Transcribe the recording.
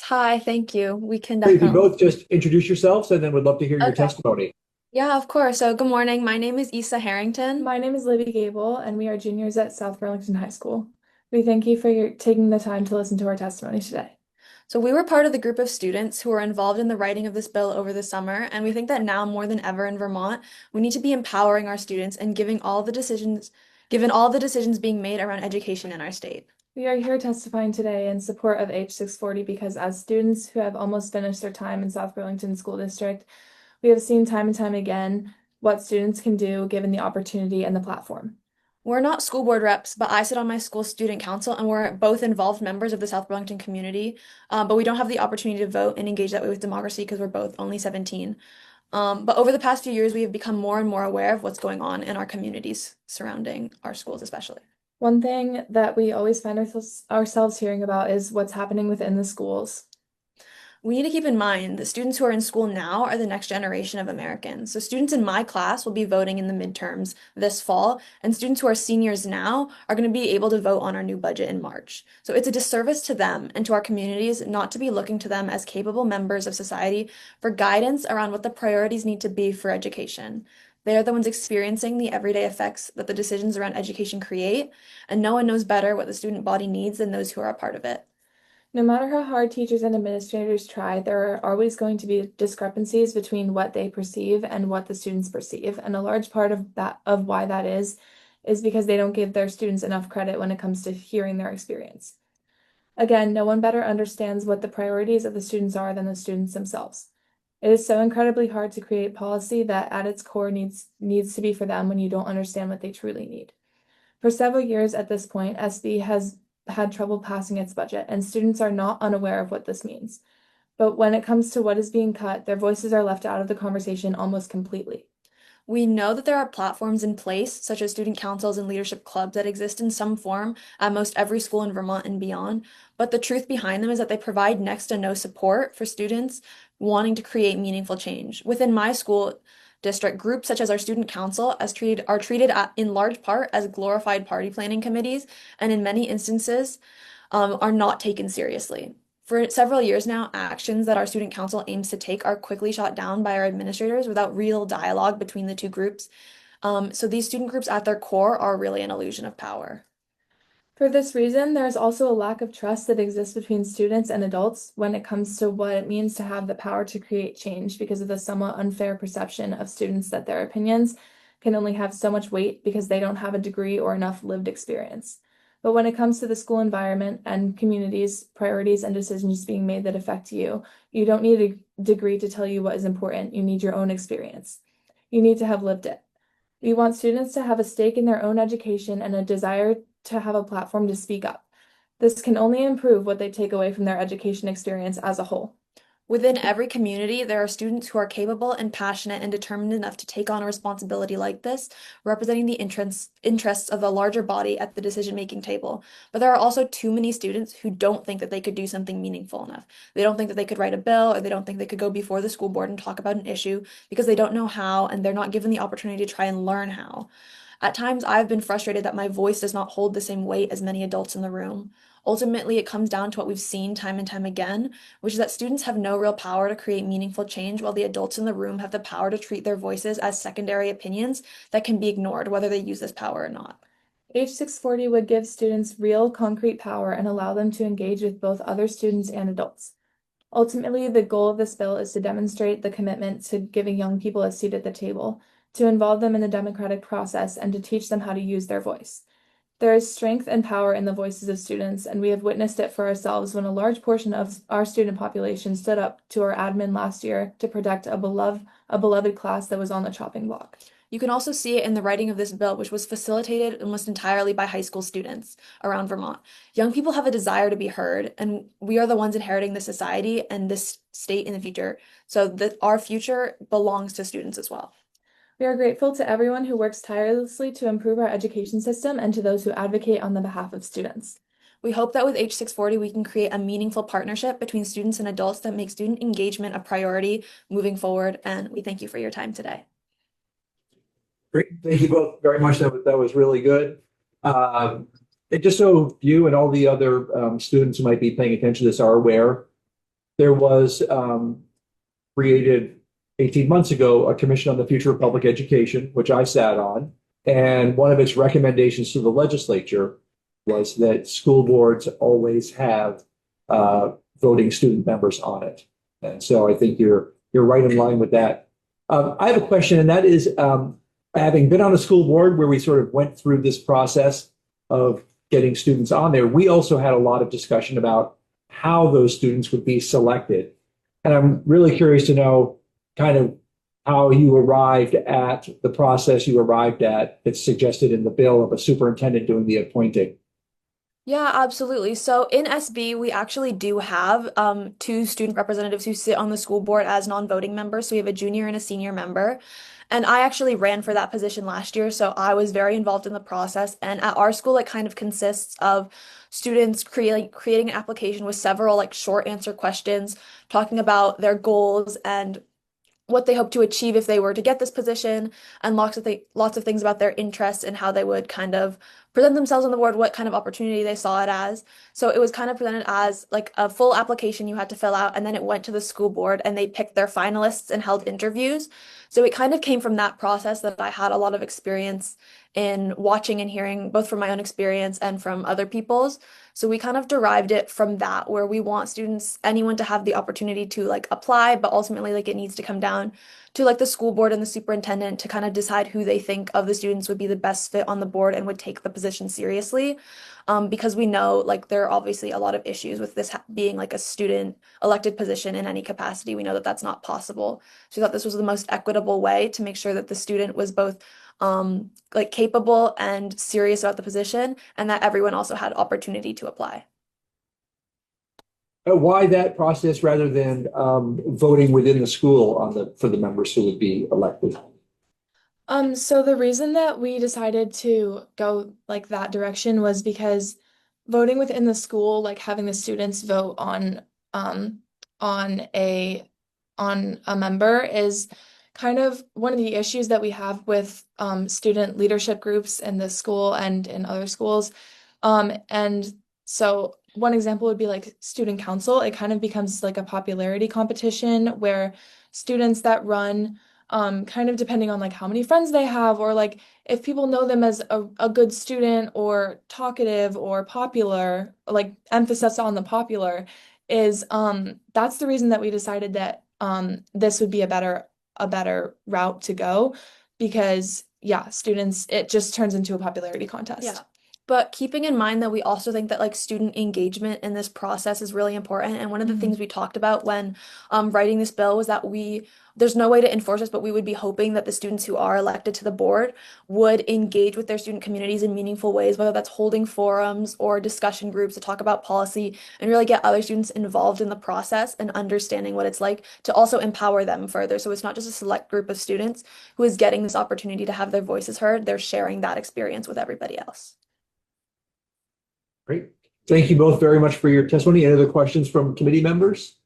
Hi, thank you. We can If you definitely. both just introduce yourselves and then would love to hear your Okay. testimony. Yeah, of course. So, good morning. My name is Issa Harrington. My name is Libby Gabel, and we are juniors at South Burlington High School. We thank you for taking the time to listen to our testimony today. So, we were part of the group of students who were involved in the writing of this bill over the summer, and we think that now more than ever in Vermont, we need to be empowering our students and given all the decisions being made around education in our state. We are here testifying today in support of H640 because as students who have almost finished their time in South Burlington School District, we have seen time and time again what students can do given the opportunity and the platform. We're not school board reps, but I sit on my school student council, and we're both involved members of the South Burlington community. But we don't have the opportunity to vote and engage that way with democracy because we're both only 17. But over the past few years, we have become more and more aware of what's going on in our communities surrounding our schools, especially. One thing that we always find ourselves hearing about is what's happening within the schools. We need to keep in mind that students who are in school now are the next generation of Americans. So, students in my class will be voting in the midterms this fall, and students who are seniors now are going to be able to vote on our new budget in March. So, it's a disservice to them and to our communities not to be looking to them as capable members of society for guidance around what the priorities need to be for education. They are the ones experiencing the everyday effects that the decisions around education create, and no one knows better what the student body needs than those who are a part of it. No matter how hard teachers and administrators try, there are always going to be discrepancies between what they perceive and what the students perceive. And a large part of why that is because they don't give their students enough credit when it comes to hearing their experience. Again, no one better understands what the priorities of the students are than the students themselves. It is so incredibly hard to create policy that at its core needs to be for them when you don't understand what they truly need. For several years at this point, SB has had trouble passing its budget, and students are not unaware of what this means. But when it comes to what is being cut, their voices are left out of the conversation almost completely. We know that there are platforms in place, such as student councils and leadership clubs, that exist in some form at most every school in Vermont and beyond. But the truth behind them is that they provide next to no support for students wanting to create meaningful change. Within my school district, groups such as our student council are treated in large part as glorified party planning committees, and in many instances, are not taken seriously. For several years now, actions that our student council aims to take are quickly shot down by our administrators without real dialogue between the two groups. So these student groups at their core are really an illusion of power. For this reason, there is also a lack of trust that exists between students and adults when it comes to what it means to have the power to create change because of the somewhat unfair perception of students that their opinions can only have so much weight because they don't have a degree or enough lived experience. But when it comes to the school environment and communities, priorities, and decisions being made that affect you, you don't need a degree to tell you what is important. You need your own experience. You need to have lived it. We want students to have a stake in their own education and a desire to have a platform to speak up. This can only improve what they take away from their education experience as a whole. Within every community, there are students who are capable and passionate and determined enough to take on a responsibility like this, representing the interests of a larger body at the decision-making table. But there are also too many students who don't think that they could do something meaningful enough. They don't think that they could write a bill, or they don't think they could go before the school board and talk about an issue because they don't know how and they're not given the opportunity to try and learn how. At times, I've been frustrated that my voice does not hold the same weight as many adults in the room. Ultimately, it comes down to what we've seen time and time again, which is that students have no real power to create meaningful change, while the adults in the room have the power to treat their voices as secondary opinions that can be ignored, whether they use this power or not. H640 would give students real, concrete power and allow them to engage with both other students and adults. Ultimately, the goal of this bill is to demonstrate the commitment to giving young people a seat at the table, to involve them in the democratic process, and to teach them how to use their voice. There is strength and power in the voices of students, and we have witnessed it for ourselves when a large portion of our student population stood up to our admin last year to protect a beloved class that was on the chopping block. You can also see it in the writing of this bill, which was facilitated almost entirely by high school students around Vermont. Young people have a desire to be heard, and we are the ones inheriting this society and this state in the future. So that our future belongs to students as well. We are grateful to everyone who works tirelessly to improve our education system and to those who advocate on the behalf of students. We hope that with H640, we can create a meaningful partnership between students and adults that make student engagement a priority moving forward. And we thank you for your time today. Great. Thank you both very much. That was really good. And just so you and all the other students who might be paying attention to this are aware, there was created 18 months ago a commission on the future of public education, which I sat on. And one of its recommendations to the legislature was that school boards always have voting student members on it. And so I think you're right in line with that. I have a question, and that is, having been on a school board where we sort of went through this process of getting students on there, we also had a lot of discussion about how those students would be selected. And I'm really curious to know kind of how you arrived at the process you arrived at that's suggested in the bill of a superintendent doing the appointing. Yeah, absolutely. So in SB, we actually do have two student representatives who sit on the school board as non-voting members. So we have a junior and a senior member. And I actually ran for that position last year, so I was very involved in the process. And at our school, it kind of consists of students creating an application with several like short answer questions, talking about their goals and what they hope to achieve if they were to get this position, and lots of things about their interests and how they would kind of present themselves on the board, what kind of opportunity they saw it as. So it was kind of presented as like a full application you had to fill out, and then it went to the school board and they picked their finalists and held interviews. So it kind of came from that process that I had a lot of experience in watching and hearing, both from my own experience and from other people's. So we kind of derived it from that, where we want students, anyone to have the opportunity to like apply, but ultimately like it needs to come down to like the school board and the superintendent to kind of decide who they think of the students would be the best fit on the board and would take the position seriously. Because we know like there are obviously a lot of issues with this being like a student elected position in any capacity. We know that that's not possible. So we thought this was the most equitable way to make sure that the student was both like capable and serious about the position, and that everyone also had opportunity to apply. Why that process rather than voting within the school on for the members who would be elected? So the reason that we decided to go like that direction was because voting within the school, like having the students vote on a on a member is kind of one of the issues that we have with student leadership groups in the school and in other schools. And so one example would be like student council. It kind of becomes like a popularity competition where students that run kind of depending on like how many friends they have, or like if people know them as a good student or talkative or popular, like emphasis on the popular is that's the reason that we decided that this would be a better route to go, because yeah, students, it just turns into a popularity contest. Yeah. But keeping in mind that we also think that like student engagement in this process is really important. And one of the things we talked about when writing this bill was that there's no way to enforce this, but we would be hoping that the students who are elected to the board would engage with their student communities in meaningful ways, whether that's holding forums or discussion groups to talk about policy and really get other students involved in the process and understanding what it's like to also empower them further. So it's not just a select group of students who is getting this opportunity to have their voices heard, they're sharing that experience with everybody else. Great. Thank you both very much for your testimony. Any other questions from committee members?